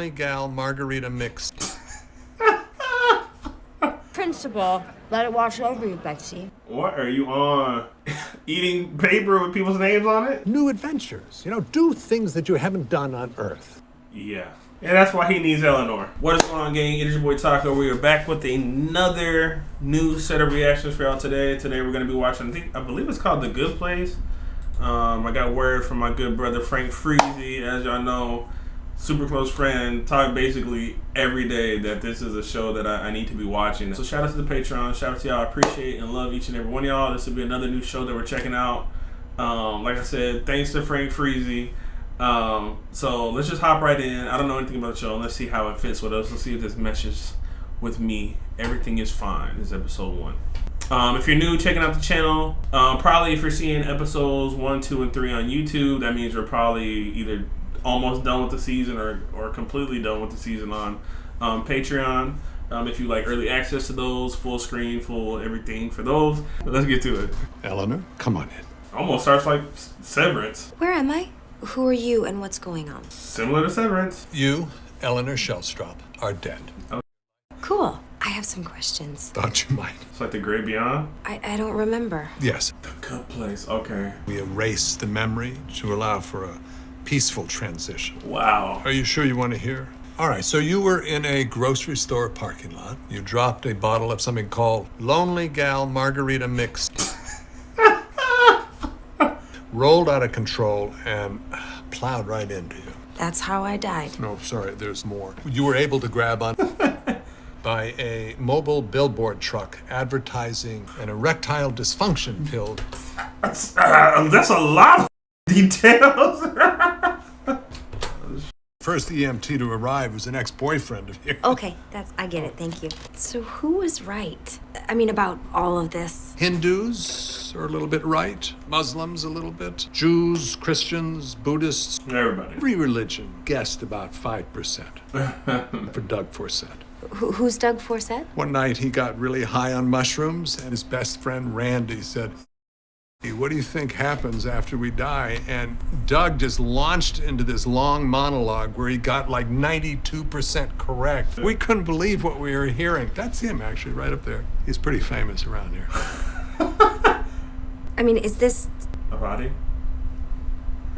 lonely gal margarita mix. Principal, let it wash over you, Betsy. What are you on? Eating paper with people's names on it? New adventures. Do things that you haven't done on Earth. Yeah. And that's why he needs Eleanor. What is going on, gang? It is your boy Taco. We are back with another new set of reactions for y'all today. Today we're going to be watching, I believe it's called The Good Place. I got word from my good brother frankfreezy. As y'all know, super close friend, talk basically every day that this is a show that I need to be watching. So shout out to the Patreon. Shout out to y'all. I appreciate and love each and every one of y'all. This will be another new show that we're checking out. Like I said, thanks to frankfreezy. So let's just hop right in. I don't know anything about the show. Let's see how it fits with us. Let's see if this meshes with me. Everything is fine. This is episode 1. If you're new, checking out the channel, probably if you're seeing episodes 1, 2, and 3 on YouTube, that means you're probably either almost done with the season or completely done with the season on Patreon. If you like early access to those, full screen, full everything for those. But let's get to it. Eleanor, come on in. Almost starts like Severance. Where am I? Who are you and what's going on? Similar to Severance. You, Eleanor Shellstrop, are dead. Cool. I have some questions. Thought you might. It's like The Great Beyond. I don't remember. Yes. The Good Place. Okay. We erase the memory to allow for a peaceful transition. Wow. Are you sure you want to hear? All right, so you were in a grocery store parking lot. You dropped a bottle of something called Lonely Gal Margarita Mix. Rolled out of control and plowed right into you. That's how I died. No, sorry, there's more. You were able to grab on by a mobile billboard truck advertising an erectile dysfunction pill. That's a lot of details. First EMT to arrive was an ex-boyfriend of yours. Okay, I get it, thank you. So who was right? I mean, about all of this? Hindus are a little bit right, Muslims a little bit, Jews, Christians, Buddhists. Everybody. Every religion guessed about 5% for Doug Forsett. Who's Doug Forsett? One night he got really high on mushrooms and his best friend Randy said, "Hey, what do you think happens after we die?" And Doug just launched into this long monologue where he got like 92% correct. We couldn't believe what we were hearing. That's him actually right up there. He's pretty famous around here. I mean, is this... A body?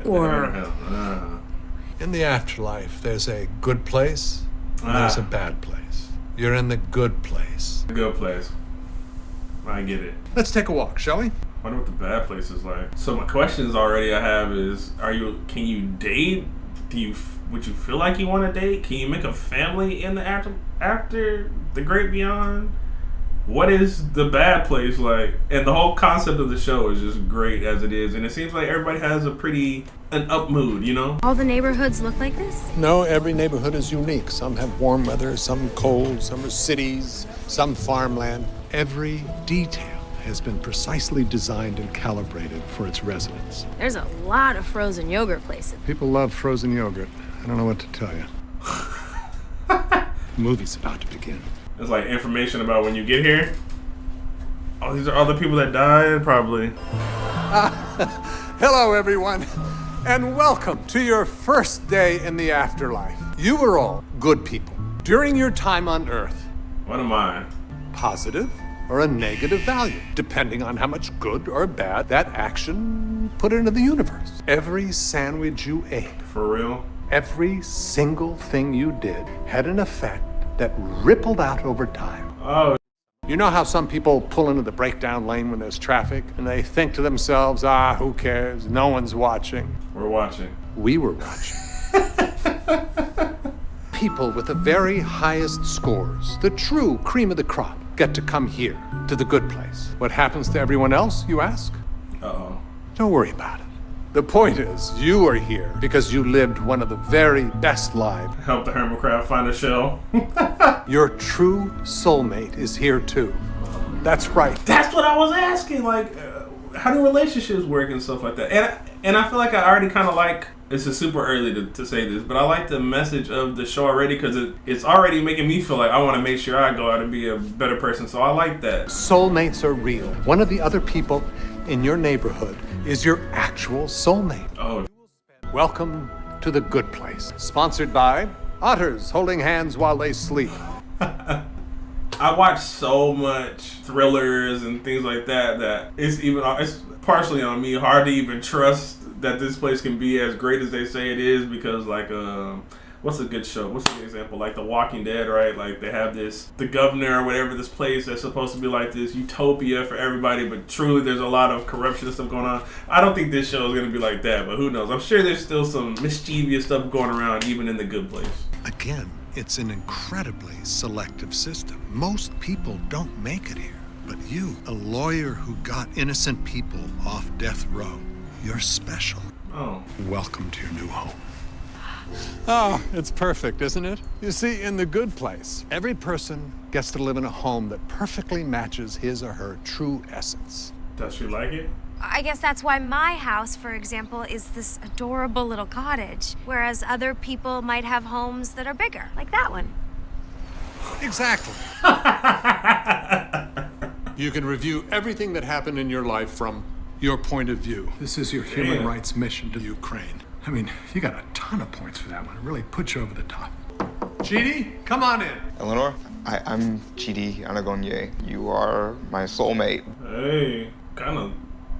Or... In the afterlife, there's a good place and there's a bad place. You're in the good place. Good place. I get it. Let's take a walk, shall we? Wonder what the bad place is like. So my questions already I have is: can you date? Would you feel like you want to date? Can you make a family in the after the Great Beyond? What is the bad place like? And the whole concept of the show is just great as it is, and it seems like everybody has an up mood, you know? All the neighborhoods look like this? No, every neighborhood is unique. Some have warm weather, some cold, some are cities, some farmland. Every detail has been precisely designed and calibrated for its residents. There's a lot of frozen yogurt places. People love frozen yogurt. I don't know what to tell you. The movie's about to begin. It's like information about when you get here. Oh, these are all the people that died, probably. Hello, everyone, and welcome to your first day in the afterlife. You were all good people. During your time on Earth, What am I? positive or a negative value, depending on how much good or bad that action put into the universe. Every sandwich you ate, For real? every single thing you did had an effect that rippled out over time. Oh, You know how some people pull into the breakdown lane when there's traffic and they think to themselves, who cares? No one's watching. we're watching. We were watching. People with the very highest scores, the true cream of the crop, get to come here, to the good place. What happens to everyone else, you ask? Uh-oh. Don't worry about it. The point is, you are here because you lived one of the very best lives. Help the hermit crab find a shell. Your true soulmate is here too. That's right. That's what I was asking. Like, how do relationships work and stuff like that? And I feel like I already kind of like. It's super early to say this, but I like the message of the show already because it's already making me feel like I want to make sure I go out and be a better person. So I like that. Soulmates are real. One of the other people in your neighborhood is your actual soulmate. Oh, Welcome to the good place. Sponsored by Otters holding hands while they sleep. I watch so much thrillers and things like that it's partially on me hard to even trust that this place can be as great as they say it is, because like what's a good show? What's a good example? Like The Walking Dead, right? Like they have the governor or whatever, this place that's supposed to be like this utopia for everybody, but truly there's a lot of corruption and stuff going on. I don't think this show is going to be like that, but who knows? I'm sure there's still some mischievous stuff going around even in The Good Place. Again, it's an incredibly selective system. Most people don't make it here. But you, a lawyer who got innocent people off death row, you're special. Oh. Welcome to your new home. Oh, it's perfect, isn't it? You see, in The Good Place, every person gets to live in a home that perfectly matches his or her true essence. Does she like it? I guess that's why my house, for example, is this adorable little cottage, whereas other people might have homes that are bigger, like that one. Exactly. You can review everything that happened in your life from your point of view. This is your human rights mission to Ukraine. I mean, you got a ton of points for that one. It really puts you over the top. Chidi, come on in. Eleanor, I'm Chidi Anagonye. You are my soulmate. Hey, kind of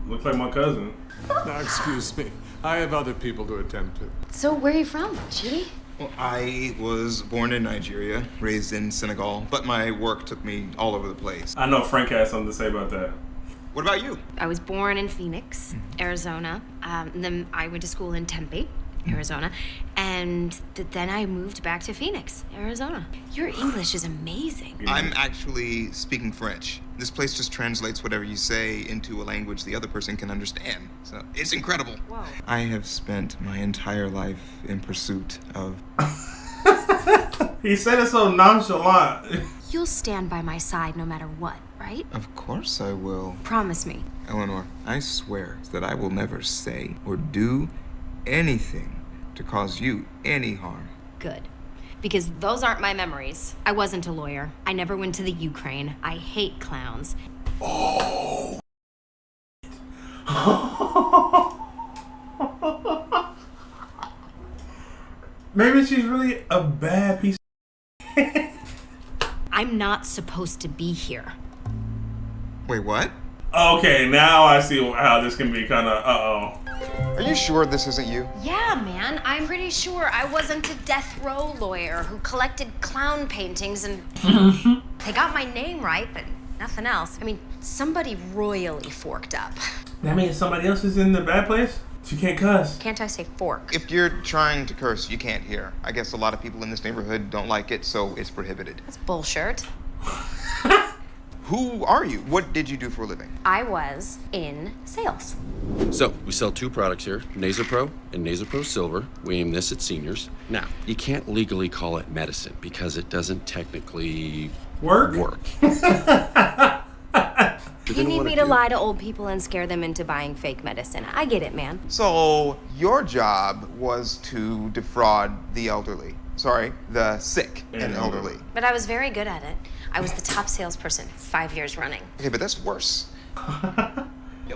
looks like my cousin. Now, excuse me. I have other people to attend to. So where are you from, Chidi? Well, I was born in Nigeria, raised in Senegal, but my work took me all over the place. I know Frank has something to say about that. What about you? I was born in Phoenix, Arizona. Then I went to school in Tempe, Arizona. And then I moved back to Phoenix, Arizona. Your English is amazing. I'm actually speaking French. This place just translates whatever you say into a language the other person can understand. So it's incredible. Whoa. I have spent my entire life in pursuit of... He said it so nonchalant. You'll stand by my side no matter what, right? Of course I will. Promise me. Eleanor, I swear that I will never say or do anything to cause you any harm. Good. Because those aren't my memories. I wasn't a lawyer. I never went to the Ukraine. I hate clowns. Oh. Maybe she's really a bad piece of I'm not supposed to be here. Wait, what? Okay, now I see how this can be kind of uh-oh. Are you sure this isn't you? Yeah, man. I'm pretty sure I wasn't a death row lawyer who collected clown paintings and... They got my name right, but nothing else. I mean, somebody royally forked up. That means somebody else is in the bad place? She can't cuss. Can't I say fork? If you're trying to curse, you can't hear. I guess a lot of people in this neighborhood don't like it, so it's prohibited. That's bullshit. Who are you? What did you do for a living? I was in sales. So, we sell two products here, NasoPro and NasoPro Silver. We aim this at seniors. Now, you can't legally call it medicine because it doesn't technically Work? You need me to lie to old people and scare them into buying fake medicine. I get it, man. So, your job was to defraud the elderly. Sorry, the sick and elderly. But I was very good at it. I was the top salesperson 5 years running. Okay, but that's worse.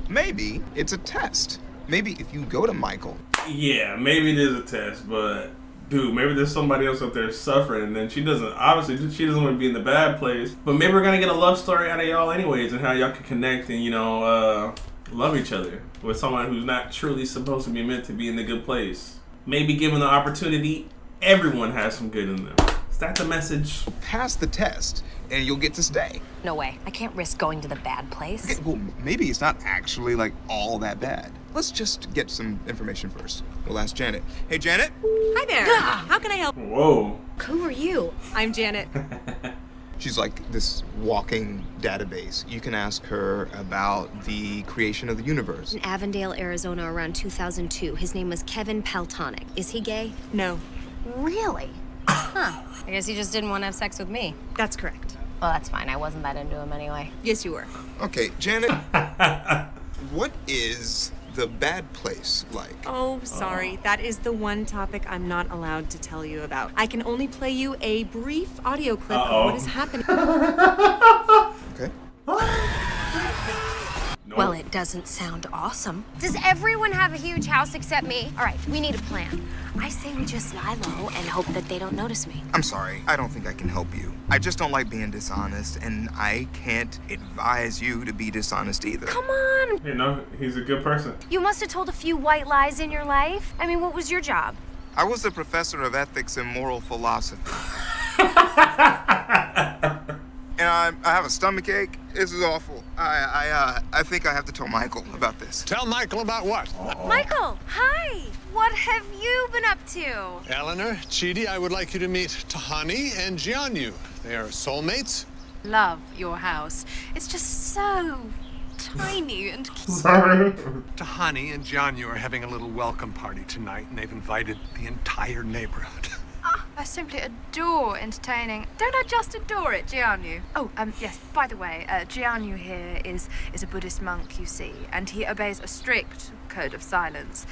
Maybe it's a test. Maybe if you go to Michael. Yeah, maybe it is a test, but dude, maybe there's somebody else up there suffering, and then she doesn't want to be in the bad place. But maybe we're gonna get a love story out of y'all anyways, and how y'all can connect and love each other with someone who's not truly supposed to be meant to be in the good place. Maybe given the opportunity, everyone has some good in them. Is that the message? Pass the test, and you'll get to stay. No way. I can't risk going to the bad place. Okay, well, maybe it's not actually like all that bad. Let's just get some information first. We'll ask Janet. Hey, Janet? Hi there. How can I help? Whoa. Who are you? I'm Janet. She's like this walking database. You can ask her about the creation of the universe. In Avondale, Arizona, around 2002. His name was Kevin Peltonic. Is he gay? No, Really? Huh. I guess he just didn't want to have sex with me. that's correct. Well, that's fine. I wasn't that into him anyway. Yes, you were. Okay, Janet, what is the bad place like? Oh, sorry. That is the one topic I'm not allowed to tell you about. I can only play you a brief audio clip of what is happening. Okay. No Well, it doesn't sound awesome. Does everyone have a huge house except me? All right, we need a plan. I say we just lie low and hope that they don't notice me. I'm sorry. I don't think I can help you. I just don't like being dishonest, and I can't advise you to be dishonest either. Come on. You know, he's a good person. You must have told a few white lies in your life. I mean, what was your job? I was a professor of ethics and moral philosophy. And I have a stomach ache. This is awful. I think I have to tell Michael about this. Tell Michael about what? Michael, hi. What have you been up to? Eleanor, Chidi, I would like you to meet Tahani and Jianyu. They are soulmates. Love your house. It's just so tiny and Sorry. Tahani and Jianyu are having a little welcome party tonight, and they've invited the entire neighborhood. I simply adore entertaining. Don't I just adore it, Jianyu? Oh, yes, by the way, Jianyu here is a Buddhist monk, you see, and he obeys a strict code of silence.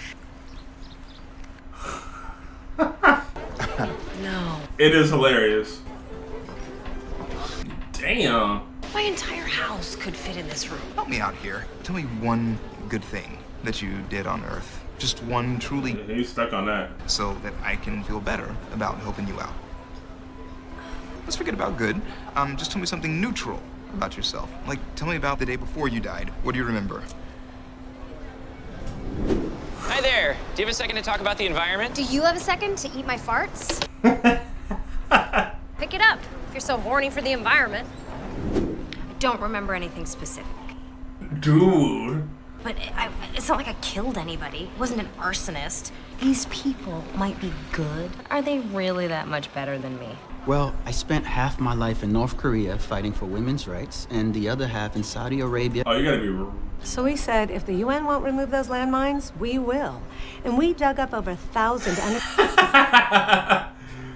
No. It is hilarious. Damn. My entire house could fit in this room. Help me out here. Tell me one good thing that you did on Earth. Just one truly, He's stuck on that. so that I can feel better about helping you out. Let's forget about good. Just tell me something neutral about yourself. Like, tell me about the day before you died. What do you remember? Hi there. Do you have a second to talk about the environment? Do you have a second to eat my farts? Pick it up if you're so horny for the environment. I don't remember anything specific. Dude. But it's not like I killed anybody. It wasn't an arsonist. These people might be good. Are they really that much better than me? Well, I spent half my life in North Korea fighting for women's rights, and the other half in Saudi Arabia. Oh, you gotta be. So we said, if the UN won't remove those landmines, we will. And we dug up over 1,000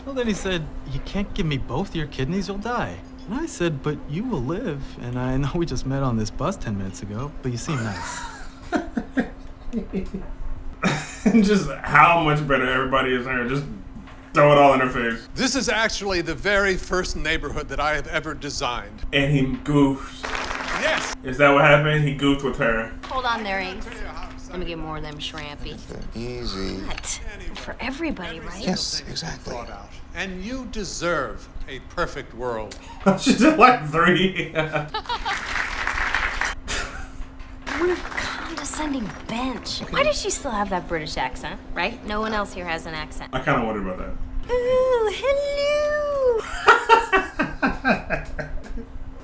Well, then he said, you can't give me both your kidneys, you'll die. And I said, but you will live. And I know we just met on this bus 10 minutes ago, but you seem nice. Just how much better everybody is here. Just throw it all in her face. This is actually the very first neighborhood that I have ever designed. And he goofed. Yes! Is that what happened? He goofed with her. Hold on there, Ace. Let me get more of them shrimpies. Easy. What? For everybody, right? Yes, exactly. Thought out. And you deserve a perfect world. She's just like 3. What a condescending bench. Why does she still have that British accent, right? No one else here has an accent. I kind of wondered about that. Oh, hello.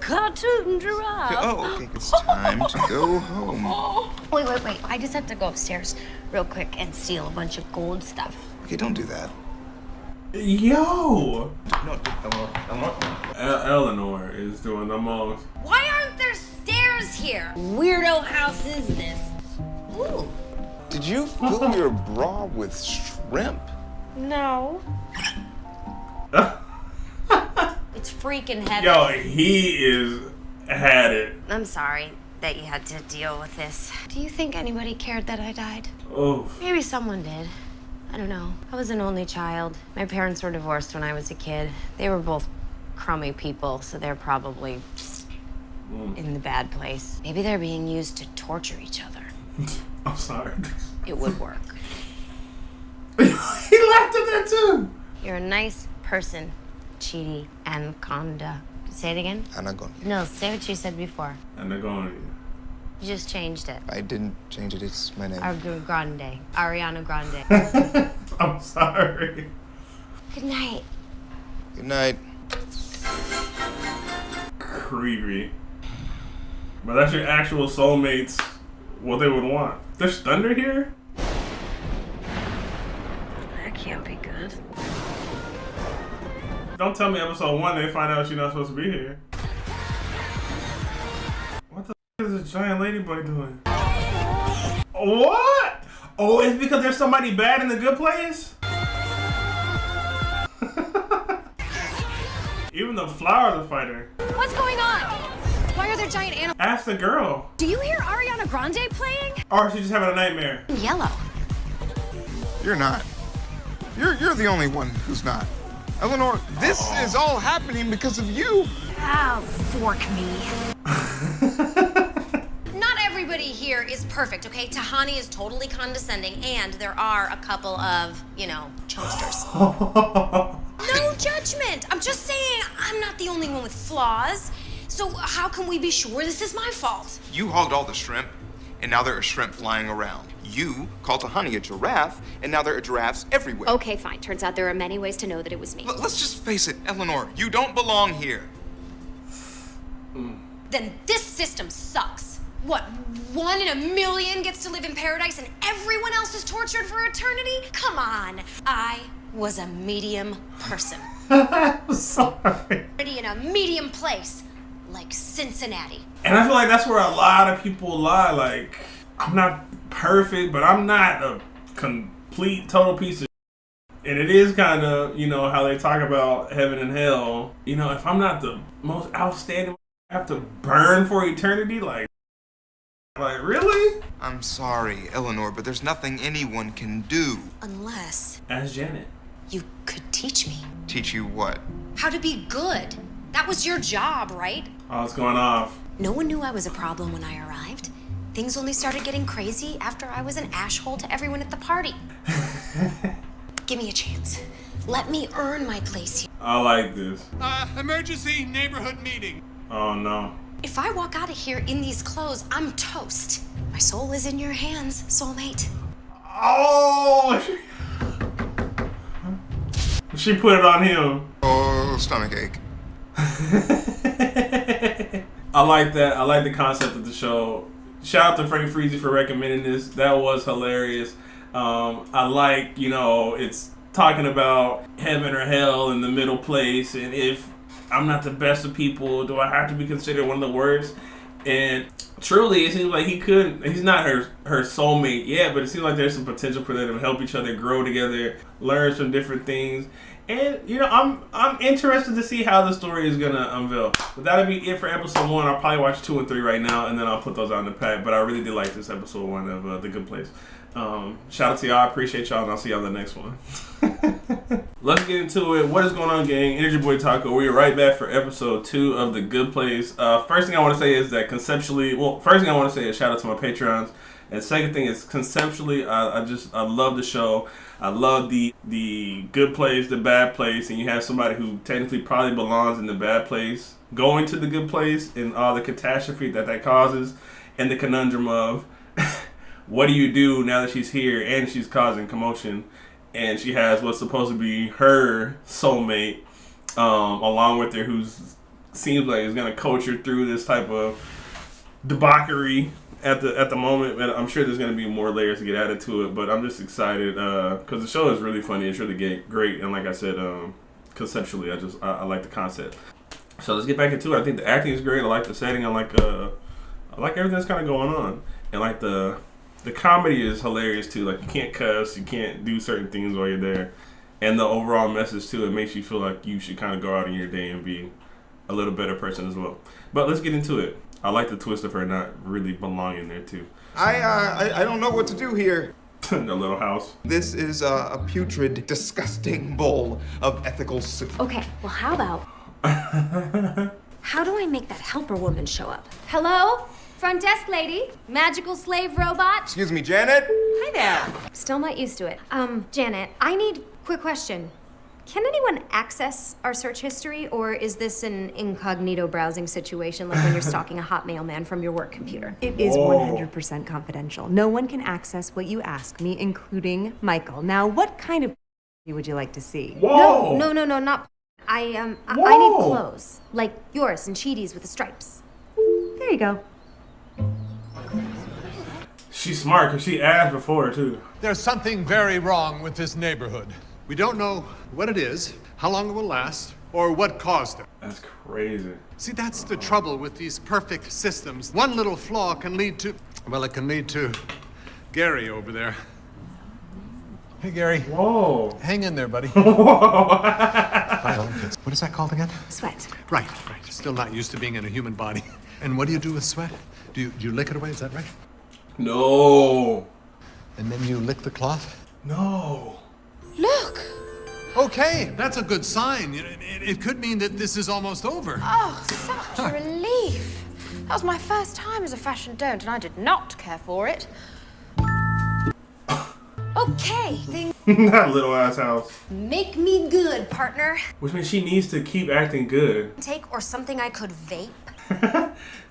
Cartoon giraffe. Oh, okay. It's time to go home. Wait. I just have to go upstairs real quick and steal a bunch of gold stuff. Okay, don't do that. Yo! No, Eleanor. Eleanor is doing the most. Why aren't there stairs here? Weirdo house is this? Ooh. Did you fill your bra with shrimp? No. It's freaking heavy. Yo, he had it. I'm sorry that you had to deal with this. Do you think anybody cared that I died? Oh. Maybe someone did. I don't know. I was an only child. My parents were divorced when I was a kid. They were both crummy people, so they're probably in the bad place. Maybe they're being used to torture each other. I'm sorry. It would work. He laughed at that too. You're a nice person, Chidi Anaconda. Say it again? Anaconda. No, say what you said before. Anaconda. You just changed it. I didn't change it. It's my name. Ariana Grande. I'm sorry. Good night. Good night. Creepy. But that's your actual soulmates. What they would want. There's thunder here? That can't be good. Don't tell me episode 1 they find out you're not supposed to be here. What the f is a giant ladybug doing? What? Oh, it's because there's somebody bad in the good place? Even the flower's a fighter. What's going on? Why are there giant animals? Ask the girl. Do you hear Ariana Grande playing? Or is she just having a nightmare? Yellow. You're not. You're the only one who's not. Eleanor, this is all happening because of you. Oh, fork me. Not everybody everybody here is perfect, okay? Tahani is totally condescending, and there are a couple of, you know, chumsters. No judgment. I'm just saying I'm not the only one with flaws. So how can we be sure this is my fault? You hogged all the shrimp, and now there are shrimp flying around. You called Tahani a giraffe, and now there are giraffes everywhere. Okay, fine. Turns out there are many ways to know that it was me. Let's just face it, Eleanor, you don't belong here. Then this system sucks. What, 1 in a million gets to live in paradise and everyone else is tortured for eternity? Come on. I was a medium person. I'm sorry. In a medium place, like Cincinnati. And I feel like that's where a lot of people lie. Like, I'm not perfect, but I'm not a complete, total piece of shit. And it is kind of, you know, how they talk about heaven and hell. You know, if I'm not the most outstanding, I have to burn for eternity? Like really? I'm sorry, Eleanor, but there's nothing anyone can do. Unless Ask Janet. you could teach me. Teach you what? How to be good. That was your job, right? Oh, it's going off. No one knew I was a problem when I arrived. Things only started getting crazy after I was an asshole to everyone at the party. Give me a chance. Let me earn my place here. I like this. Emergency neighborhood meeting. Oh, no. If I walk out of here in these clothes, I'm toast. My soul is in your hands, soulmate. Oh! She put it on him. Oh, stomachache. I like that. I like the concept of the show. Shout out to frankfreezy for recommending this. That was hilarious. I like, you know, it's talking about heaven or hell in the middle place, and if I'm not the best of people, do I have to be considered one of the worst? And truly, it seems like he's not her soulmate yet, but it seems like there's some potential for them to help each other grow together, learn some different things. And, you know, I'm interested to see how the story is going to unveil. But that'll be it for episode 1. I'll probably watch 2 and 3 right now, and then I'll put those out in the pack. But I really did like this episode 1 of The Good Place. Shout out to y'all. I appreciate y'all, and I'll see y'all in the next one. Let's get into it. What is going on, gang? Energy Boy Taco. We are right back for episode 2 of The Good Place. First thing I want to say is that conceptually, first thing I want to say is shout out to my Patreons. And second thing is conceptually, I love the show. I love the good place, the bad place, and you have somebody who technically probably belongs in the bad place going to the good place, and all the catastrophe that causes, and the conundrum of what do you do now that she's here and she's causing commotion, and she has what's supposed to be her soulmate along with her, who seems like is going to coach her through this type of debauchery at the moment. And I'm sure there's going to be more layers to get added to it, but I'm just excited because the show is really funny. It's really great, and like I said, conceptually, I like the concept. So let's get back into it. I think the acting is great. I like the setting. I like everything that's kind of going on, and like the comedy is hilarious too. Like, you can't cuss, you can't do certain things while you're there, and the overall message too, it makes you feel like you should kind of go out in your day and be a little better person as well. But let's get into it. I like the twist of her not really belonging there too. I don't know what to do here. The little house. This is a putrid, disgusting bowl of ethical soup. Okay, well, how about... How do I make that helper woman show up? Hello? Front desk lady? Magical slave robot? Excuse me, Janet? Hi there. Still not used to it. Janet, I need... Quick question. Can anyone access our search history, or is this an incognito browsing situation like when you're stalking a hot mailman from your work computer? It is 100% confidential. No one can access what you ask me, including Michael. Now, what kind of would you like to see? Whoa! No, not... I need clothes. Like yours and Chidi's with the stripes. There you go. She's smart because she asked before too. There's something very wrong with this neighborhood. We don't know what it is, how long it will last, or what caused it. That's crazy. See, that's the trouble with these perfect systems. One little flaw can lead to... Well, it can lead to Gary over there. Hey, Gary. Whoa. Hang in there, buddy. What is that called again? Sweat. Right. Still not used to being in a human body. And what do you do with sweat? Do you lick it away, is that right? No. And then you lick the cloth? No. Look! Okay, that's a good sign. It could mean that this is almost over. Oh, such a relief. That was my first time as a fashion don't, and I did not care for it. Okay, things That little ass house. make me good, partner. Which means she needs to keep acting good. Take or something I could vape.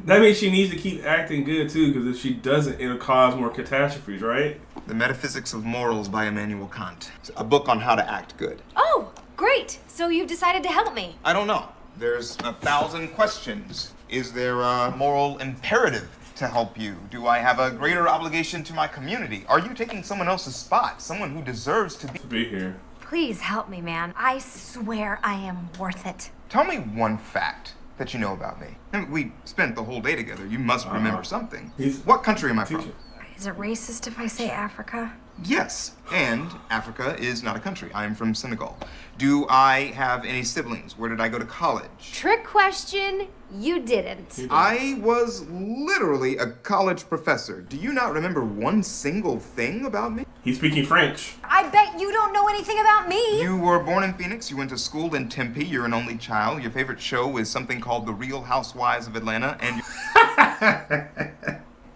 That means she needs to keep acting good too, because if she doesn't, it'll cause more catastrophes, right? The Metaphysics of Morals by Immanuel Kant. It's a book on how to act good. Oh, great. So you've decided to help me. I don't know. There's 1,000 questions. Is there a moral imperative to help you? Do I have a greater obligation to my community? Are you taking someone else's spot? Someone who deserves to Be here. Please help me, man. I swear I am worth it. Tell me one fact that you know about me. I mean, we spent the whole day together. You must remember something. What country am I from? Is it racist if I say Africa? Yes, and Africa is not a country. I am from Senegal. Do I have any siblings? Where did I go to college? Trick question, you didn't. I was literally a college professor. Do you not remember one single thing about me? He's speaking French. I bet you don't know anything about me. You were born in Phoenix. You went to school in Tempe. You're an only child. Your favorite show is something called The Real Housewives of Atlanta. And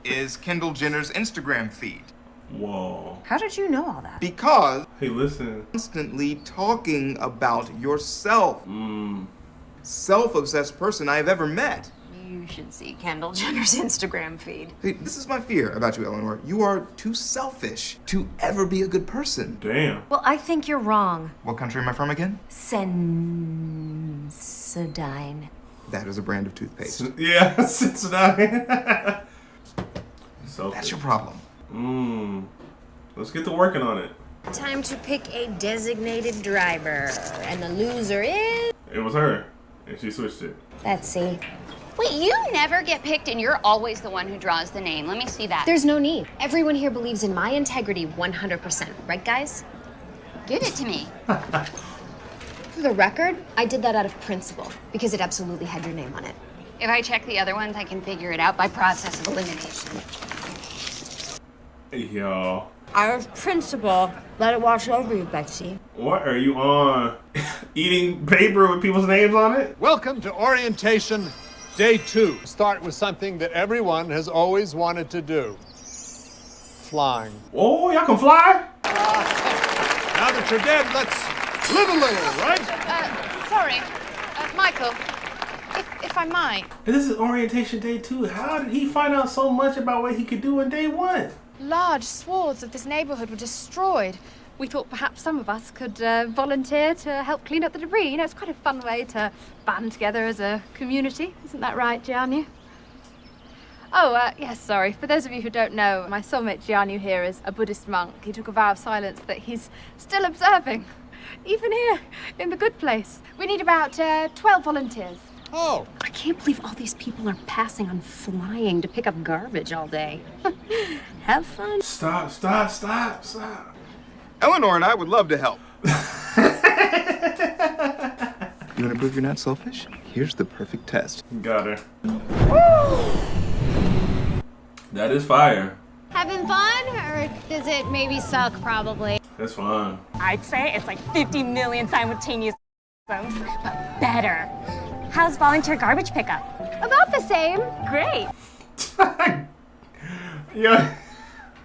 is Kendall Jenner's Instagram feed. Whoa. How did you know all that? Because Hey, listen. constantly talking about yourself. Self-obsessed person I have ever met. You should see Kendall Jenner's Instagram feed. See, this is my fear about you, Eleanor. You are too selfish to ever be a good person. Damn. Well, I think you're wrong. What country am I from again? Sensodyne. That is a brand of toothpaste. Yeah, Cincinnati. That's your problem. Let's get to working on it. Time to pick a designated driver, and the loser is... It was her, and she switched it. Let's see. Wait, you never get picked and you're always the one who draws the name. Let me see that. There's no need. Everyone here believes in my integrity 100%. Right, guys? Give it to me. For the record, I did that out of principle, because it absolutely had your name on it. If I check the other ones, I can figure it out by process of elimination. Yo. Out of principle, let it wash over you, Betsy. What are you on? Eating paper with people's names on it? Welcome to orientation day 2. Start with something that everyone has always wanted to do. Flying. Oh, y'all can fly? Now that you're dead, let's live a little, right? Sorry, Michael, if I might. And this is orientation day 2. How did he find out so much about what he could do in day 1? Large swaths of this neighborhood were destroyed. We thought perhaps some of us could volunteer to help clean up the debris. You know, it's quite a fun way to band together as a community. Isn't that right, Jianyu? Oh, yes, sorry. For those of you who don't know, my soulmate Jianyu here is a Buddhist monk. He took a vow of silence that he's still observing, even here in the good place. We need about 12 volunteers. Oh. I can't believe all these people are passing on flying to pick up garbage all day. Have fun. Stop. Eleanor and I would love to help. You want to prove you're not selfish? Here's the perfect test. Got her. That is fire. Having fun, or does it maybe suck, probably? That's fine. I'd say it's like 50 million simultaneous but better. How's volunteer garbage pickup? About the same. Great. Yeah.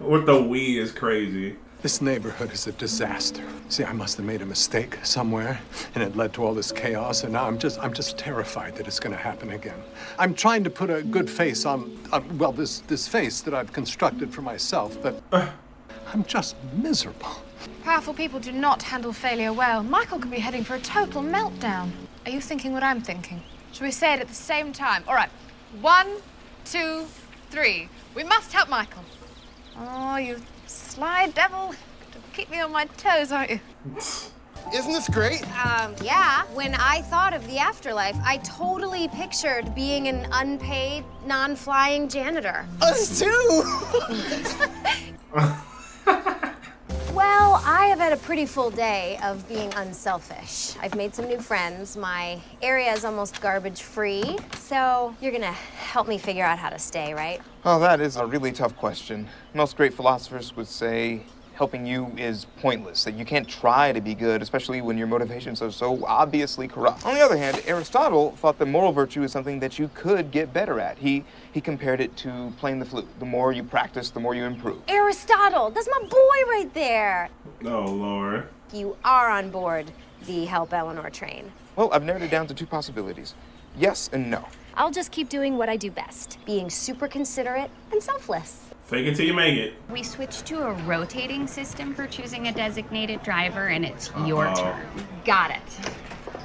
With the we is crazy. This neighborhood is a disaster. See, I must have made a mistake somewhere, and it led to all this chaos, and now I'm just terrified that it's gonna happen again. I'm trying to put a good face on well, this face that I've constructed for myself, but I'm just miserable. Powerful people do not handle failure well. Michael could be heading for a total meltdown. Are you thinking what I'm thinking? Should we say it at the same time? All right. 1, 2, 3. We must help Michael. Oh, you sly devil. To keep me on my toes, aren't you? Isn't this great? Yeah. When I thought of the afterlife, I totally pictured being an unpaid, non-flying janitor. Us too! Well, I have had a pretty full day of being unselfish. I've made some new friends. My area is almost garbage-free, so you're gonna help me figure out how to stay, right? Oh, that is a really tough question. Most great philosophers would say, helping you is pointless, that you can't try to be good, especially when your motivations are so obviously corrupt. On the other hand, Aristotle thought that moral virtue is something that you could get better at. He compared it to playing the flute. The more you practice, the more you improve. Aristotle, that's my boy right there. Oh, Lord. You are on board the Help Eleanor train. Well, I've narrowed it down to two possibilities. Yes and no. I'll just keep doing what I do best, being super considerate and selfless. Fake it till you make it. We switched to a rotating system for choosing a designated driver, and it's your turn. Got it.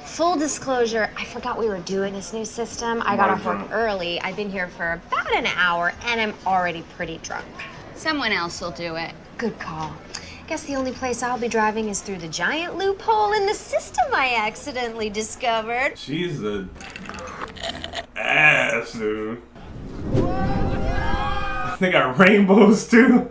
Full disclosure, I forgot we were doing this new system. I got off work early. I've been here for about an hour, and I'm already pretty drunk. Someone else will do it. Good call. Guess the only place I'll be driving is through the giant loophole in the system I accidentally discovered. She's a ass, dude. They got rainbows too.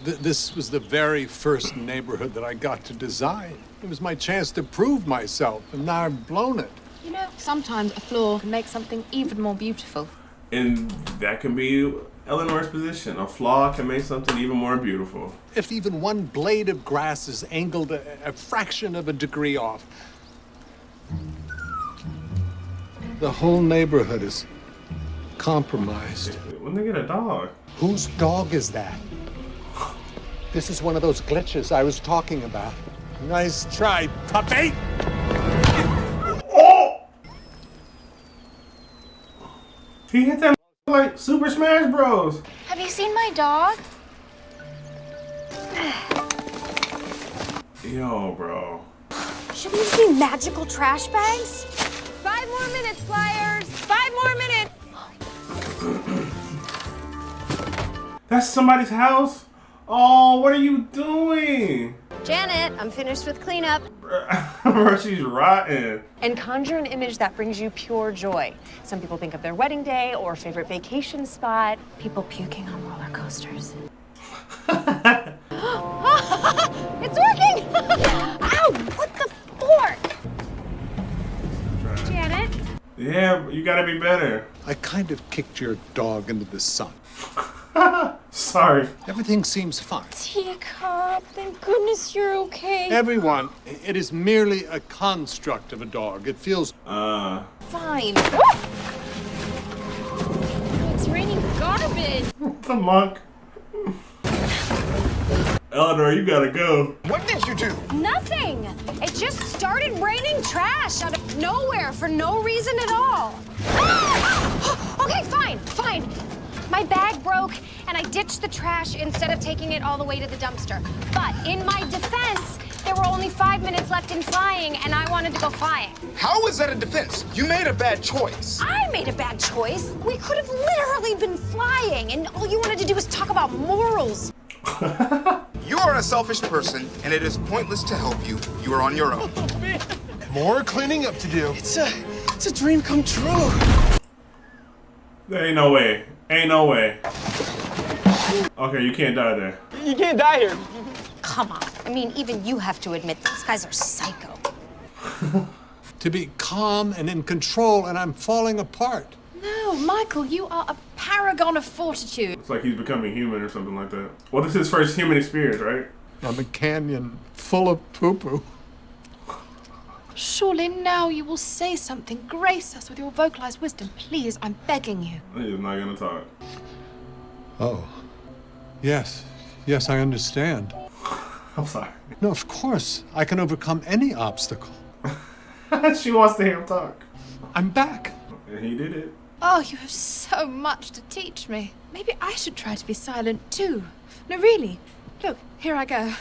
This was the very first neighborhood that I got to design. It was my chance to prove myself, and now I've blown it. You know, sometimes a flaw can make something even more beautiful. And that can be Eleanor's position. A flaw can make something even more beautiful. If even one blade of grass is angled a fraction of a degree off, the whole neighborhood is compromised. When they get a dog? Whose dog is that? This is one of those glitches I was talking about. Nice try, puppy! Oh! He hit that like Super Smash Bros. Have you seen my dog? Yo, bro. Should these be magical trash bags? 5 more minutes, Flyers. 5 more minutes. That's somebody's house? Oh, what are you doing? Janet, I'm finished with cleanup. Bro, she's rotten. And conjure an image that brings you pure joy. Some people think of their wedding day or favorite vacation spot. People puking on roller coasters. It's working. Ow, what the fork? Janet? Yeah, you gotta be better. I kind of kicked your dog into the sun. Sorry. Everything seems fine. Teacup, thank goodness you're okay. Everyone, it is merely a construct of a dog. It feels... Fine. It's raining garbage. The monk. Eleanor, you gotta go. What did you do? Nothing. It just started raining trash out of nowhere for no reason at all. Okay, fine. My bag broke, and I ditched the trash instead of taking it all the way to the dumpster. But in my defense, there were only 5 minutes left in flying, and I wanted to go flying. How is that a defense? You made a bad choice. I made a bad choice. We could have literally been flying, and all you wanted to do was talk about morals. You are a selfish person, and it is pointless to help you. You are on your own. More cleaning up to do. It's a dream come true. There ain't no way. Ain't no way. Okay, you can't die there. You can't die here. Come on. I mean, even you have to admit these guys are psycho. To be calm and in control, and I'm falling apart. No, Michael, you are a paragon of fortitude. It's like he's becoming human or something like that. Well, this is his first human experience, right? I'm a canyon full of poo-poo. Surely now you will say something. Grace us with your vocalized wisdom. Please, I'm begging you. He's not gonna talk. Oh. Yes, I understand. I'm sorry. No, of course. I can overcome any obstacle. She wants to hear him talk. I'm back. And he did it. Oh, you have so much to teach me. Maybe I should try to be silent too. No, really. Look, here I go.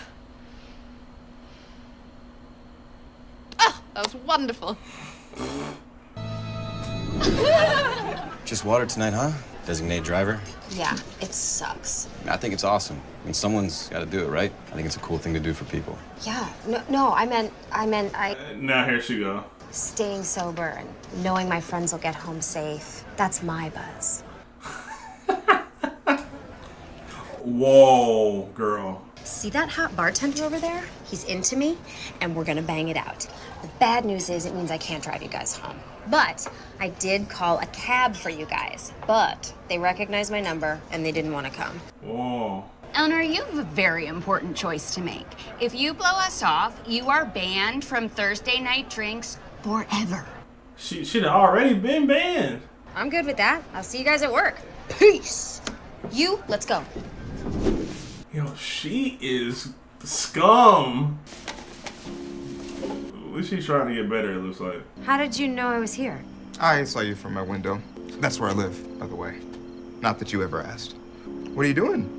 Oh, that was wonderful. Just water tonight, huh? Designated driver? Yeah, it sucks. I think it's awesome. I mean, someone's got to do it, right? I think it's a cool thing to do for people. Yeah, no, I meant Now here she go. staying sober and knowing my friends will get home safe. That's my buzz. Whoa, girl. See that hot bartender over there? He's into me, and we're gonna bang it out. The bad news is it means I can't drive you guys home. But I did call a cab for you guys. But they recognized my number, and they didn't want to come. Whoa. Eleanor, you have a very important choice to make. If you blow us off, you are banned from Thursday night drinks forever. She should have already been banned. I'm good with that. I'll see you guys at work. Peace. You, let's go. Yo, she is scum. At least she's trying to get better, it looks like. How did you know I was here? I saw you from my window. That's where I live, by the way. Not that you ever asked. What are you doing?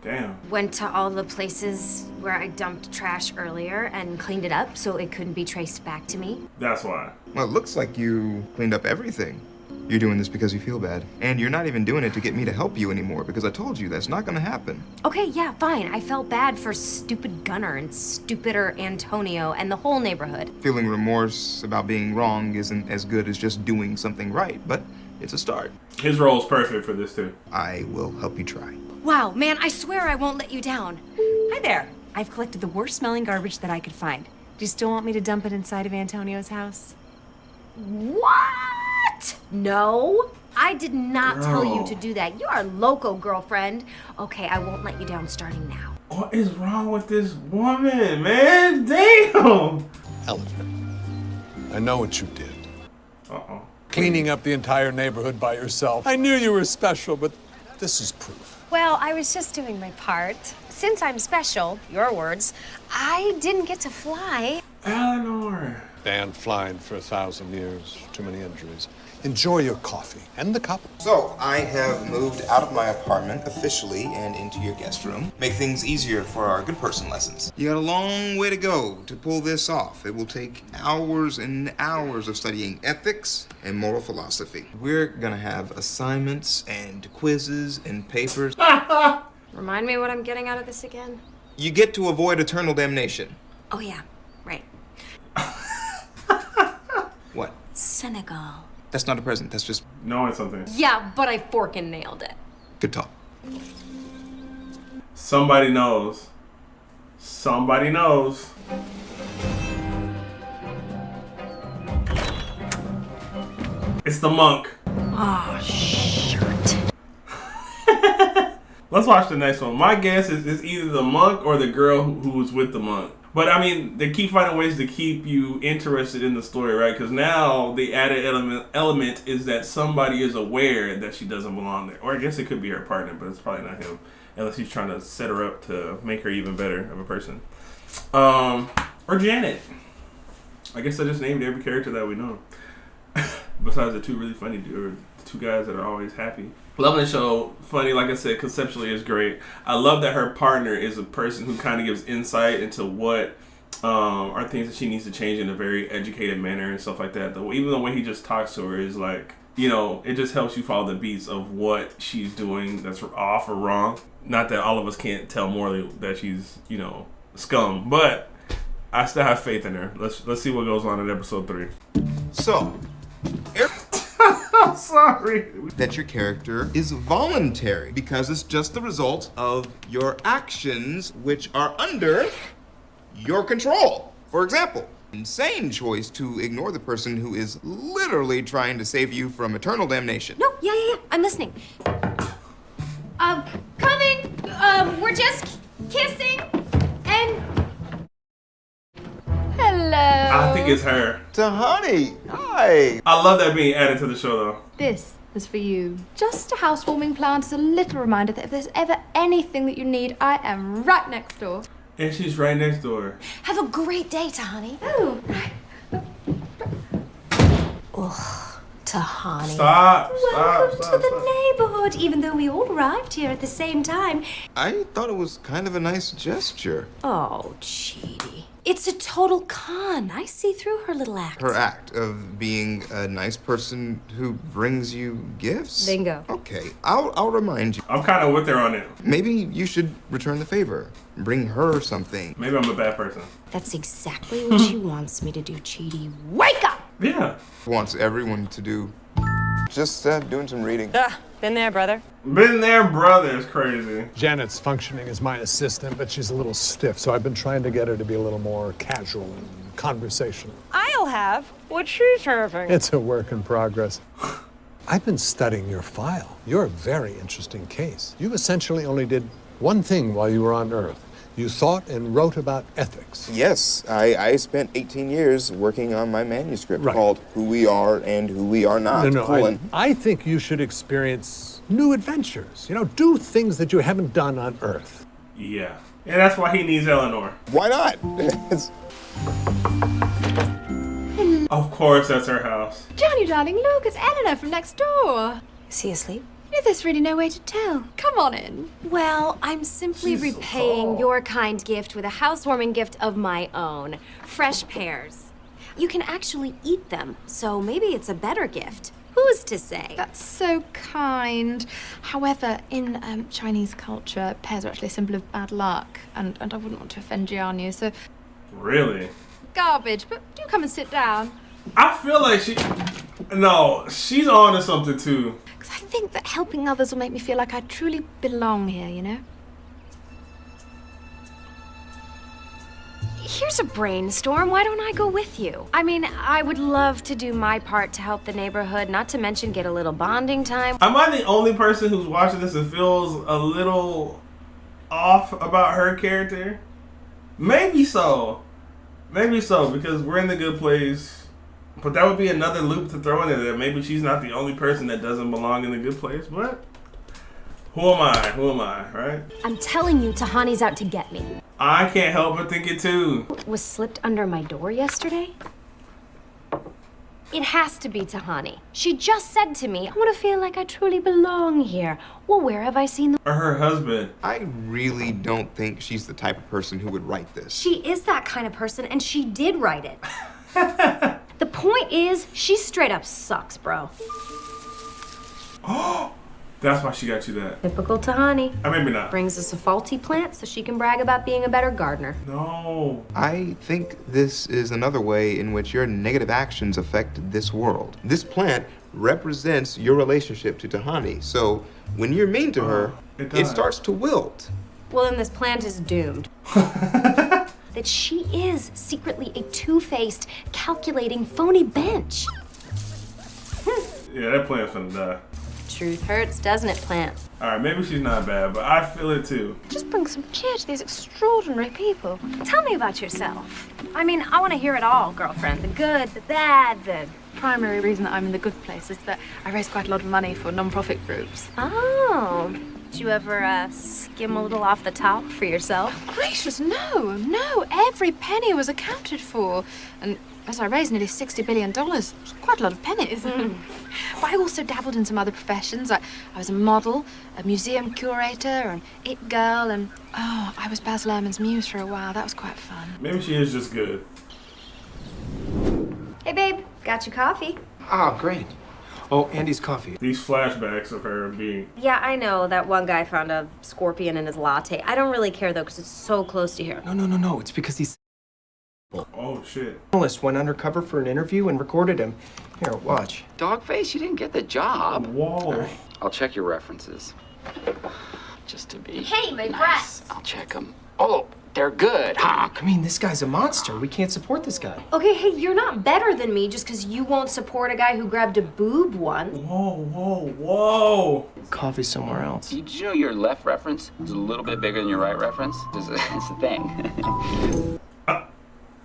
Damn. Went to all the places where I dumped trash earlier and cleaned it up so it couldn't be traced back to me. That's why. Well, it looks like you cleaned up everything. You're doing this because you feel bad. And you're not even doing it to get me to help you anymore because I told you that's not gonna happen. Okay, yeah, fine. I felt bad for stupid Gunnar and stupider Antonio and the whole neighborhood. Feeling remorse about being wrong isn't as good as just doing something right, but it's a start. His role's perfect for this too. I will help you try. Wow, man, I swear I won't let you down. Hi there. I've collected the worst smelling garbage that I could find. Do you still want me to dump it inside of Antonio's house? What? No, I did not tell you Girl. to do that. You are loco, girlfriend. Okay, I won't let you down starting now. What is wrong with this woman, man? Damn. Eleanor, I know what you did. Uh-oh. Cleaning up the entire neighborhood by yourself. I knew you were special, but this is proof. Well, I was just doing my part. Since I'm special, your words, I didn't get to fly. Eleanor. Dan flying for 1,000 years. Too many injuries. Enjoy your coffee and the cup. So, I have moved out of my apartment officially and into your guest room. Make things easier for our good person lessons. You got a long way to go to pull this off. It will take hours and hours of studying ethics and moral philosophy. We're gonna have assignments and quizzes and papers. Remind me what I'm getting out of this again? You get to avoid eternal damnation. Oh, yeah, right. What? Senegal. That's not a present, that's just knowing something. Yeah, but I forkin' nailed it. good talk. Somebody knows. Somebody knows. It's the monk. Oh, shirt. Let's watch the next one. My guess is it's either the monk or the girl who was with the monk. But I mean, they keep finding ways to keep you interested in the story, right? Because now the added element is that somebody is aware that she doesn't belong there. Or I guess it could be her partner, but it's probably not him. Unless he's trying to set her up to make her even better of a person. Or Janet. I guess I just named every character that we know. Besides the two really funny dudes, the two guys that are always happy. Loving the show. Funny, like I said, conceptually is great. I love that her partner is a person who kind of gives insight into what are things that she needs to change in a very educated manner and stuff like that. Even the way he just talks to her is like, you know, it just helps you follow the beats of what she's doing that's off or wrong. Not that all of us can't tell morally that she's, you know, scum, but I still have faith in her. Let's see what goes on in episode 3. So, sorry. That your character is voluntary because it's just the result of your actions which are under your control. For example, insane choice to ignore the person who is literally trying to save you from eternal damnation. No, yeah. I'm listening. Coming! We're just kissing and... Hello. I think it's her. Tahani, hi. I love that being added to the show, though. This is for you. Just a housewarming plant as a little reminder that if there's ever anything that you need, I am right next door. And she's right next door. Have a great day, Tahani. Oh. Ugh, Tahani. Stop. Welcome to the neighborhood, even though we all arrived here at the same time. I thought it was kind of a nice gesture. Oh, Chidi. It's a total con. I see through her little act. Her act of being a nice person who brings you gifts? Bingo. Okay, I'll remind you. I'm kind of with her on it. Maybe you should return the favor. Bring her something. Maybe I'm a bad person. That's exactly what she wants me to do, Chidi. Wake up! Yeah. Wants everyone to do. Just doing some reading. Been there, brother. Been there, brother. It's crazy. Janet's functioning as my assistant, but she's a little stiff, so I've been trying to get her to be a little more casual and conversational. I'll have what she's serving. It's a work in progress. I've been studying your file. You're a very interesting case. You essentially only did One thing while you were on Earth, you thought and wrote about ethics. Yes, I spent 18 years working on my manuscript Right. called Who We Are and Who We Are Not. I think you should experience new adventures. You know, do things that you haven't done on Earth. Yeah. And that's why he needs Eleanor. Why not? Of course, that's her house. Jianyu, darling, look, it's Eleanor from next door. Is he asleep? There's really no way to tell. Come on in. Well, I'm simply repaying your kind gift with a housewarming gift of my own. Fresh pears. You can actually eat them, so maybe it's a better gift. Who's to say? That's so kind. However, in Chinese culture, pears are actually a symbol of bad luck, and I wouldn't want to offend Jianyu, so Really? garbage. But do come and sit down. I feel like she's on to something too. Because I think that helping others will make me feel like I truly belong here, you know? Here's a brainstorm. Why don't I go with you? I mean, I would love to do my part to help the neighborhood, not to mention get a little bonding time. Am I the only person who's watching this and feels a little off about her character? Maybe so. Maybe so, because we're in the good place. But that would be another loop to throw in there, that maybe she's not the only person that doesn't belong in the good place. But who am I? Who am I, right? I'm telling you, Tahani's out to get me. I can't help but think it too. Was slipped under my door yesterday? It has to be Tahani. She just said to me, I want to feel like I truly belong here. Well, where have I seen the... Or her husband. I really don't think she's the type of person who would write this. She is that kind of person, and she did write it. The point is, she straight up sucks, bro. That's why she got you that. Typical Tahani. Maybe not. Brings us a faulty plant so she can brag about being a better gardener. No. I think this is another way in which your negative actions affect this world. This plant represents your relationship to Tahani. So when you're mean to her, it starts to wilt. Well, then this plant is doomed. That she is secretly a two-faced, calculating, phony bench. Yeah, that plant's finna die. Truth hurts, doesn't it, plant? Alright, maybe she's not bad, but I feel it too. Just bring some cheer to these extraordinary people. Tell me about yourself. I mean, I want to hear it all, girlfriend. The good, the bad, the... Primary reason that I'm in the good place is that I raise quite a lot of money for non-profit groups. Oh. Did you ever skim a little off the top for yourself? Oh, gracious, no. Every penny was accounted for. And as I raised nearly $60 billion, it's quite a lot of pennies. But I also dabbled in some other professions. I was a model, a museum curator, an it girl, and I was Baz Luhrmann's muse for a while. That was quite fun. Maybe she is just good. Hey, babe. Got you coffee. Oh, great. Oh, Andy's coffee. These flashbacks of her being... Yeah, I know. That one guy found a scorpion in his latte. I don't really care, though, because it's so close to here. No. It's because he's... Oh, shit. Journalist went undercover for an interview and recorded him. Here, watch. Dogface, you didn't get the job. Whoa. Right. I'll check your references. Just to be Hey, my nice. breasts. I'll check them. Oh, they're good, huh? I mean, this guy's a monster. We can't support this guy. Okay, hey, you're not better than me just because you won't support a guy who grabbed a boob once. Whoa. Coffee somewhere else. Did you know your left reference is a little bit bigger than your right reference? It's a thing.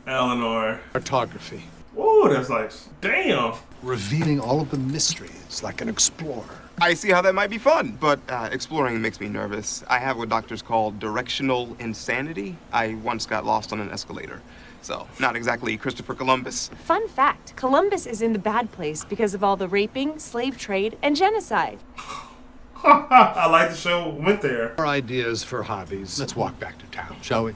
Eleanor. Cartography. Whoa, that's like, damn. Revealing all of the mysteries like an explorer. I see how that might be fun, but exploring makes me nervous. I have what doctors call directional insanity. I once got lost on an escalator. So, not exactly Christopher Columbus. Fun fact, Columbus is in the bad place because of all the raping, slave trade, and genocide. I like the show went there. Our ideas for hobbies. Let's walk back to town, shall we?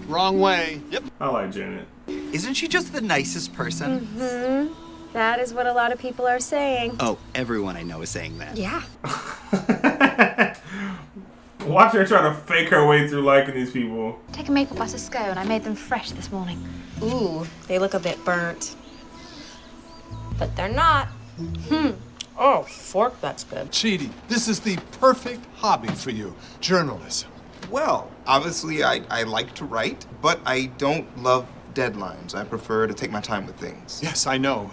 Wrong way. Yep. I like Janet. Isn't she just the nicest person? Mm-hmm. That is what a lot of people are saying. Oh, everyone I know is saying that. Yeah. Watch her try to fake her way through liking these people. Take a maple butter scone. I made them fresh this morning. Ooh, they look a bit burnt. But they're not. Oh, fork, that's good. Chidi, this is the perfect hobby for you. Journalism. Well, obviously I like to write, but I don't love deadlines. I prefer to take my time with things. Yes, I know.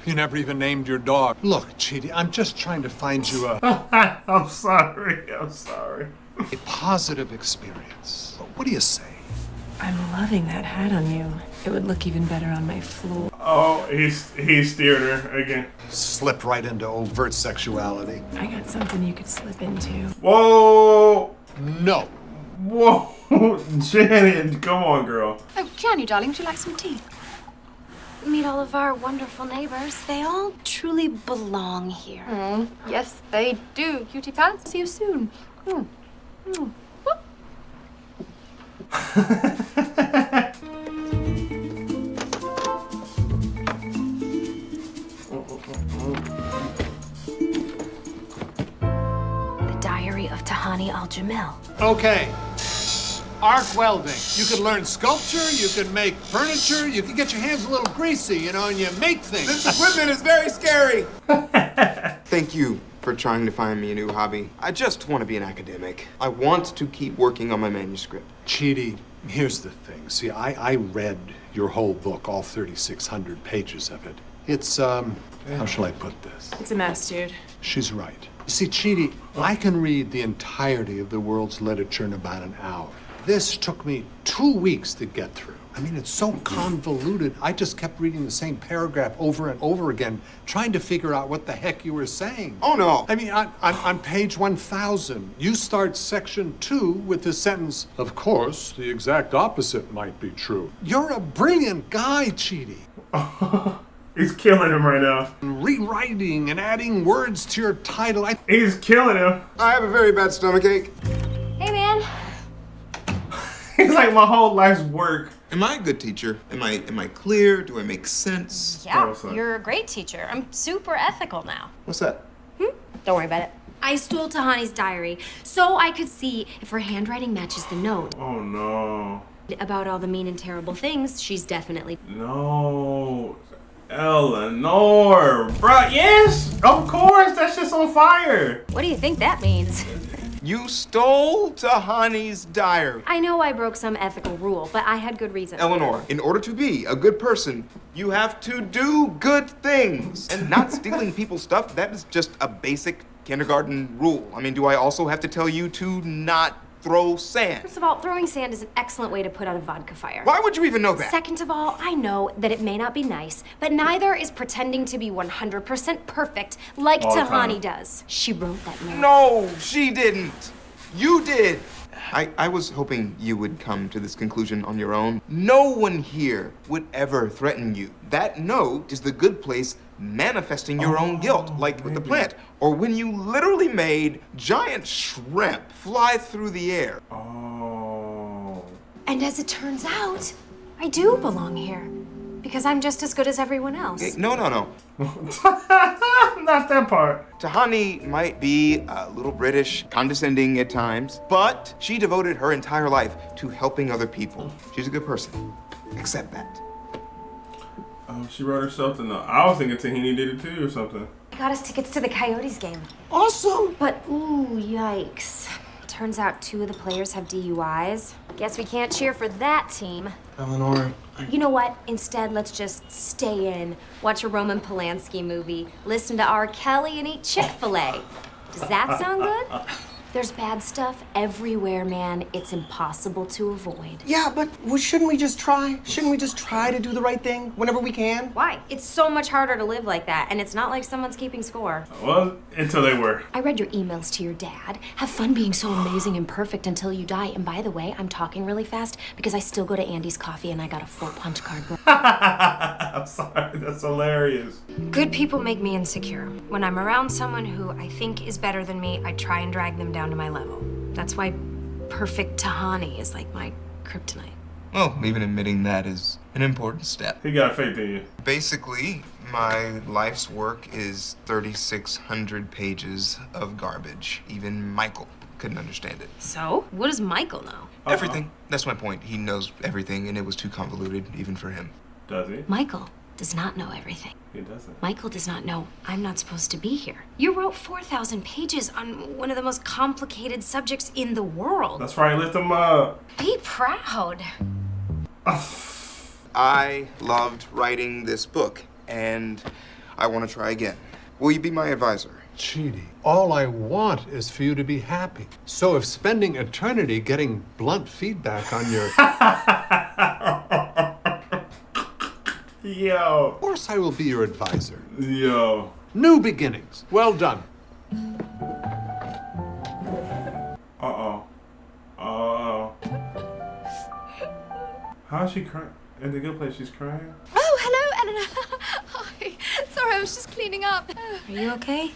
You never even named your dog. Look, Chidi, I'm just trying to find you a I'm sorry. I'm sorry. a positive experience. What do you say? I'm loving that hat on you. It would look even better on my floor. Oh, he steered her again. Slip right into overt sexuality. I got something you could slip into. Whoa. No. Whoa. Janet, come on, girl. Oh, Jianyu, darling, would you like some tea? Meet all of our wonderful neighbors. They all truly belong here. Yes, they do. Cutie pants. See you soon. The Diary of Tahani al-Jamil. Okay. Arc welding. You can learn sculpture, you can make furniture, you can get your hands a little greasy, you know, and you make things. This equipment is very scary. Thank you for trying to find me a new hobby. I just want to be an academic. I want to keep working on my manuscript. Chidi, here's the thing. See, I read your whole book, all 3,600 pages of it. It's, how shall I put this? It's a mess, dude. She's right. You see, Chidi, I can read the entirety of the world's literature in about an hour. This took me 2 weeks to get through. I mean, it's so convoluted. I just kept reading the same paragraph over and over again, trying to figure out what the heck you were saying. Oh, no. I mean, on page 1,000, you start section 2 with the sentence, of course, the exact opposite might be true. You're a brilliant guy, Chidi. He's killing him right now. Rewriting and adding words to your title. He's killing him. I have a very bad stomachache. Hey, man. It's like my whole life's work. Am I a good teacher? Am I clear? Do I make sense? Yeah, you're a great teacher. I'm super ethical now. What's that? Don't worry about it. I stole Tahani's diary so I could see if her handwriting matches the note. Oh, no. About all the mean and terrible things she's definitely... No. Eleanor. Bro, yes. Of course. That's just on fire. What do you think that means? You stole Tahani's diary. I know I broke some ethical rule, but I had good reason. Eleanor, in order to be a good person, you have to do good things. And not stealing people's stuff, that is just a basic kindergarten rule. I mean, do I also have to tell you to not throw sand? First of all, throwing sand is an excellent way to put out a vodka fire. Why would you even know that? Second of all, I know that it may not be nice, but neither is pretending to be 100% perfect like Tahani does. She wrote that note. No, she didn't. You did. I was hoping you would come to this conclusion on your own. No one here would ever threaten you. That note is the good place manifesting your own guilt, like with the plant, or when you literally made giant shrimp fly through the air. Oh. And as it turns out, I do belong here. Because I'm just as good as everyone else. No. Not that part. Tahani might be a little British, condescending at times, but she devoted her entire life to helping other people. She's a good person. Accept that. She wrote herself the note. I was thinking Tahini did it too or something. I got us tickets to the Coyotes game. Awesome! But, ooh, yikes. Turns out 2 of the players have DUIs. Guess we can't cheer for that team. Eleanor, You know what? Instead, let's just stay in, watch a Roman Polanski movie, listen to R. Kelly, and eat Chick-fil-A. Does that sound good? There's bad stuff everywhere, man. It's impossible to avoid. Yeah, but shouldn't we just try? Shouldn't we just try to do the right thing whenever we can? Why? It's so much harder to live like that, and it's not like someone's keeping score. Well, until they were. I read your emails to your dad. Have fun being so amazing and perfect until you die. And by the way, I'm talking really fast because I still go to Andy's Coffee and I got a full punch card. I'm sorry, that's hilarious. Good people make me insecure. When I'm around someone who I think is better than me, I try and drag them down to my level. That's why perfect Tahani is like my kryptonite. Well, even admitting that is an important step. He got faith in you. Basically, my life's work is 3,600 pages of garbage. Even Michael couldn't understand it. So? What does Michael know? Everything. That's my point. He knows everything, and it was too convoluted, even for him. Does he? Michael does not know everything. He doesn't. Michael does not know I'm not supposed to be here. You wrote 4,000 pages on one of the most complicated subjects in the world. That's right, lift him up. Be proud. I loved writing this book, and I want to try again. Will you be my advisor? Chidi, all I want is for you to be happy. So if spending eternity getting blunt feedback on your... Yo. Of course I will be your advisor. Yo. New beginnings. Well done. Uh-oh. Uh-oh. How is she crying? In the good place, she's crying? Oh, hello, Eleanor. Hi. Sorry, I was just cleaning up. Are you okay?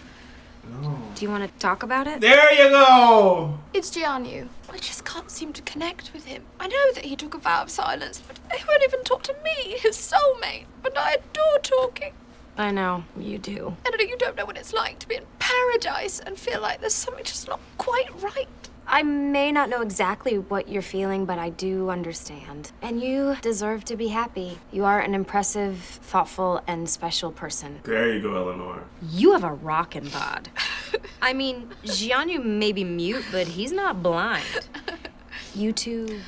No. Do you want to talk about it? There you go! It's Jianyu. I just can't seem to connect with him. I know that he took a vow of silence, but he won't even talk to me, his soulmate. And I adore talking. I know, you do. Eleanor, you don't know what it's like to be in paradise and feel like there's something just not quite right. I may not know exactly what you're feeling, but I do understand. And you deserve to be happy. You are an impressive, thoughtful, and special person. There you go, Eleanor. You have a rockin' bod. I mean, Jianyu may be mute, but he's not blind. You two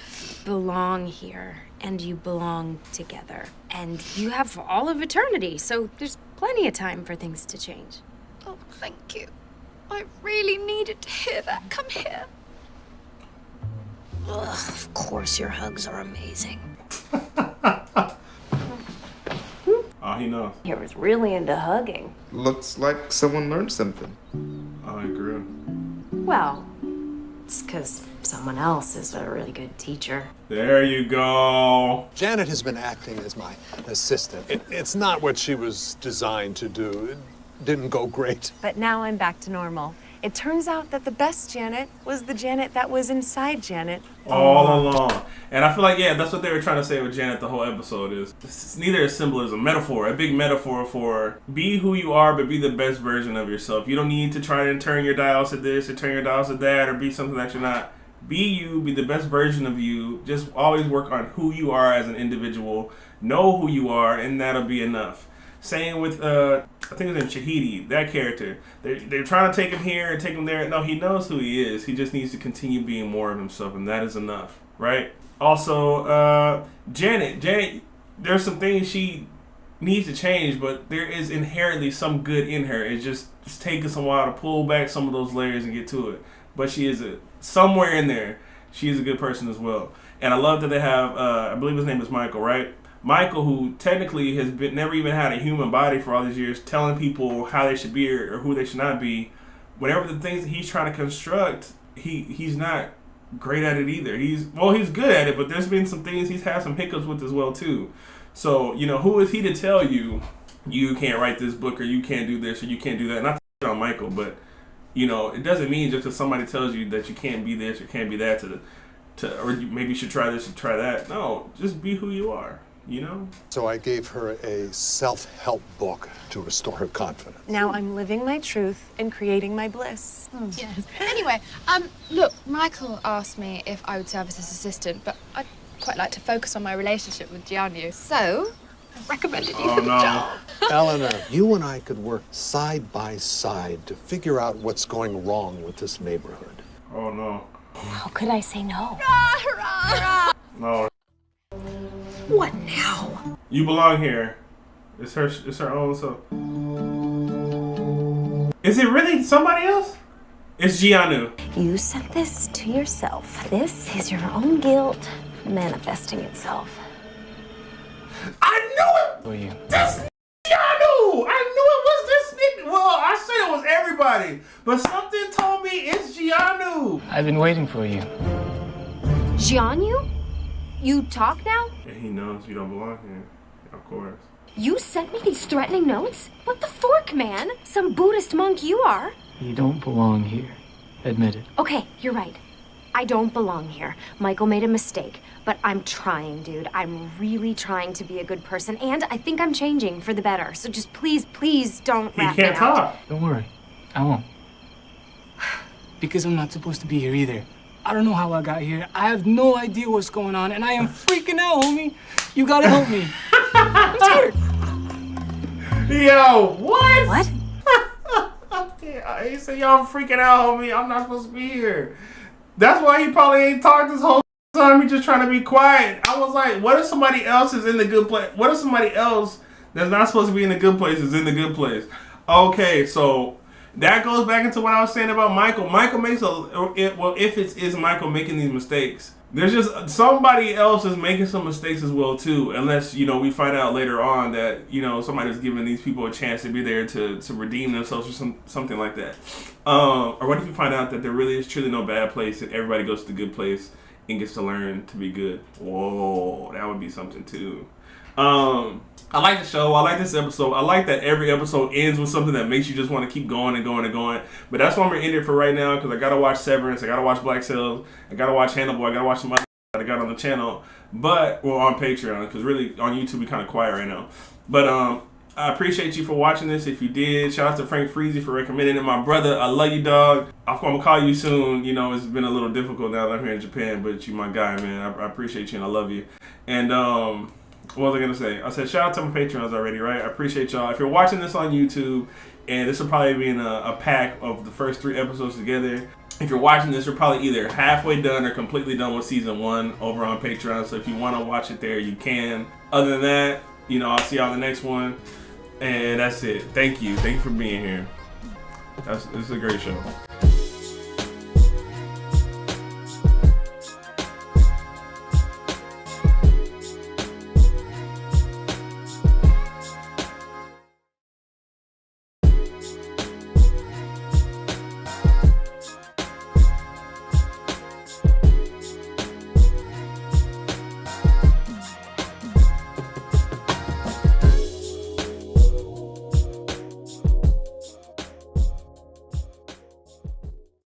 belong here, and you belong together. And you have all of eternity, so there's plenty of time for things to change. Oh, thank you. I really needed to hear that. Come here. Ugh, of course your hugs are amazing. Oh, he knows. He was really into hugging. Looks like someone learned something. Oh, I agree. Well, it's because someone else is a really good teacher. There you go. Janet has been acting as my assistant. It's not what she was designed to do. It didn't go great. But now I'm back to normal. It turns out that the best Janet was the Janet that was inside Janet. All along. And I feel like, yeah, that's what they were trying to say with Janet the whole episode is. It's neither a symbol, it's a metaphor, a big metaphor for be who you are, but be the best version of yourself. You don't need to try and turn your dials to this or turn your dials to that or be something that you're not. Be you, be the best version of you. Just always work on who you are as an individual. Know who you are, and that'll be enough. Same with, I think his name's Chidi, that character. They're trying to take him here and take him there. No, he knows who he is. He just needs to continue being more of himself, and that is enough, right? Also, Janet, there's some things she needs to change, but there is inherently some good in her. It's just taking some while to pull back some of those layers and get to it. But she is somewhere in there, she is a good person as well. And I love that they have, I believe his name is Michael, right? Michael, who technically has never even had a human body for all these years, telling people how they should be or who they should not be. Whatever the things that he's trying to construct, he's not great at it either. He's good at it, but there's been some things he's had some hiccups with as well too. So, who is he to tell you can't write this book or you can't do this or you can't do that? Not to shit on Michael, but it doesn't mean just because somebody tells you that you can't be this or can't be that or maybe you should try this or try that. No, just be who you are. So I gave her a self-help book to restore her confidence. Now I'm living my truth and creating my bliss. Yes. Anyway, look, Michael asked me if I would serve as his assistant, but I'd quite like to focus on my relationship with Jianyu. So, I've recommended you for the job. Eleanor, you and I could work side by side to figure out what's going wrong with this neighborhood. Oh, no. How could I say no? No. What now? You belong here. It's her own self. Is it really somebody else? It's Jianyu. You sent this to yourself. This is your own guilt manifesting itself. I knew it! Who are you? This Jianyu! I knew it was this nigga. Well, I said it was everybody, but something told me it's Jianyu. I've been waiting for you. Jianyu? You talk now? And he knows you don't belong here, of course. You sent me these threatening notes? What the fork, man? Some Buddhist monk you are. You don't belong here. Admit it. Okay, you're right. I don't belong here. Michael made a mistake, but I'm trying, dude. I'm really trying to be a good person, and I think I'm changing for the better. So just please don't rat me out. He can't talk. Don't worry. I won't. Because I'm not supposed to be here either. I don't know how I got here. I have no idea what's going on, and I am freaking out, homie. You gotta help me. I'm scared. Yo, what? What? He said, y'all freaking out, homie. I'm not supposed to be here. That's why he probably ain't talked this whole saw me just trying to be quiet. I was like, what if somebody else is in the good place? What if somebody else that's not supposed to be in the good place is in the good place? Okay, so that goes back into what I was saying about Michael. Michael makes if it is Michael making these mistakes, there's just somebody else is making some mistakes as well too. Unless, you know, we find out later on that, you know, somebody's giving these people a chance to be there to redeem themselves or something like that. Or what if you find out that there really is truly no bad place and everybody goes to the good place and gets to learn to be good? Whoa, that would be something too. I like the show. I like this episode. I like that every episode ends with something that makes you just want to keep going and going and going. But that's why I'm gonna end it for right now, because I gotta watch Severance, I gotta watch Black Sails, I gotta watch Hannibal, I gotta watch some other that I got on the channel, but on Patreon, because really on YouTube we kind of quiet right now. But I appreciate you for watching this. If you did, shout out to Frank Freezy for recommending it. My brother, I love you, dog. I'm gonna call you soon. You know, it's been a little difficult now that I'm here in Japan, but you my guy, man. I appreciate you and I love you. And what was I gonna say? I said shout out to my Patreons already, right? I appreciate y'all. If you're watching this on YouTube, and this will probably be in a pack of the first 3 episodes together. If you're watching this, you're probably either halfway done or completely done with season 1 over on Patreon. So if you want to watch it there, you can. Other than that, you know, I'll see y'all in the next one. And that's it. Thank you. Thank you for being here. This is a great show.